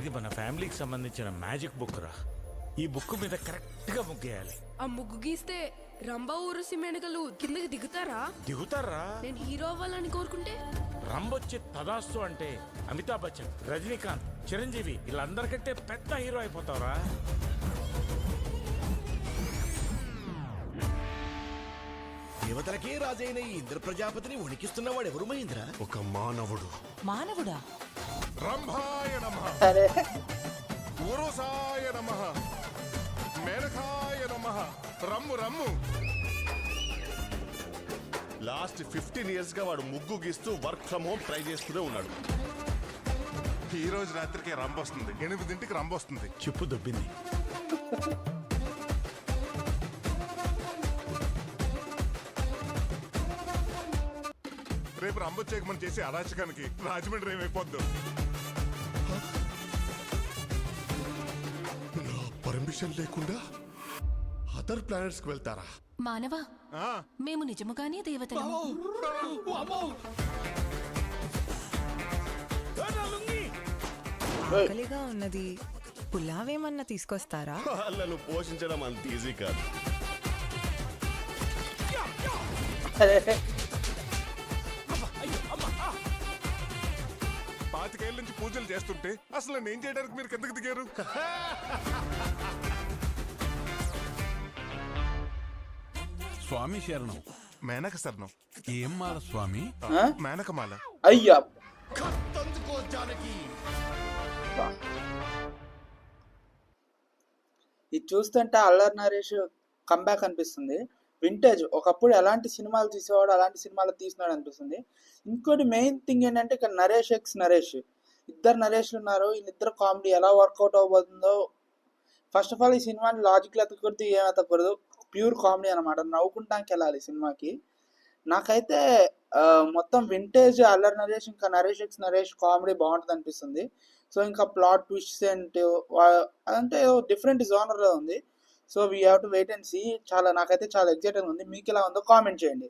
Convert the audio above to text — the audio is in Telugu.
ఇది మన ఫ్యామిలీకి సంబంధించిన మ్యాజిక్ బుక్ రా. ఈ బుక్ మీద కరెక్ట్ గా ముగ్గేయాలి. ఆ ముగ్గు గీస్తే రంభా ఊరసి మేనకలు కిందకి దిగుతారా? దిగుతారా? నేను హీరో అవ్వాలని కోరుకుంటే రంబొచ్చి తదాస్తు అంటే అమితాబ్ బచ్చన్, రజనీకాంత్, చిరంజీవి వీళ్ళందరికంటే పెద్ద హీరో అయిపోతావురా. దేవతలకే రాజైన ఈ ఇంద్ర ప్రజాపతిని వణికిస్తున్నవాడు ఎవరు మహేంద్ర? ఒక మానవుడు. మానవుడా? రంభాయ నమః, ఉరుసాయ నమః, మేనకాయ నమః. రమ్ము రమ్ము. లాస్ట్ 15 years గా వాడు ముగ్గు గీస్తూ వర్క్ ఫ్రమ్ హోమ్ ట్రై చేస్తూనే ఉన్నాడు. ఈ రోజు రాత్రికి రంబొస్తుంది, 8ంటికి రంబొస్తుంది. చిప్పు దొబ్బింది. రేపు రంబొచ్చేక మనం చేసే అరాచకానికి రాజమండ్రి ఏమైపోద్దు. నా పర్మిషన్ లేకుండా అదర్ ప్లానెట్స్ కి వెళ్తారా? మానవా, మేము నిజముగానే దేవతలము. ఆకలిగా ఉన్నది, పులావేమన్నా తీసుకొస్తారా? వాళ్ళను పోషించడం అంత ఈజీ కాదు. పాతికేళ్ళ నుంచి పూజలు చేస్తుంటే అసలు నేను చేయడానికి మీరు కిందకి దిగారు. స్వామి శరణం. మేనక శరణం. ఏం మాల స్వామి? మేనకమాల. అయ్యా ఇది చూస్తుంటే అల్లరి నరేష్ కంబ్యాక్ అనిపిస్తుంది. వింటేజ్ ఒకప్పుడు ఎలాంటి సినిమాలు తీసేవాడు అలాంటి సినిమాలు తీసినాడు అనిపిస్తుంది. ఇంకోటి మెయిన్ థింగ్ ఏంటంటే ఇక్కడ నరేష్ ఎక్స్ నరేష్, ఇద్దరు నరేష్లు ఉన్నారు. వీళ్ళిద్దరు కామెడీ ఎలా వర్కౌట్ అవబోతుందో. ఫస్ట్ ఆఫ్ ఆల్ ఈ సినిమాని లాజిక్లు ఎత్తకూడదు, ఏం ఎత్తకూడదు, ప్యూర్ కామెడీ అనమాట. నవ్వుకుంటానికి వెళ్ళాలి సినిమాకి. నాకైతే మొత్తం వింటేజ్ అల్లరి నరేష్ ఇంకా నరేష్ ఎక్స్ నరేష్ కామెడీ బాగుంటుంది అనిపిస్తుంది. సో ఇంకా ప్లాట్ ట్విస్ట్ ఏంటి అదంటే డిఫరెంట్ జోనర్లో ఉంది. So we have to wait and see. నాకైతే చాలా ఎక్సైటింగ్ ఉంది. మీకు ఎలా ఉందో కామెంట్ చేయండి.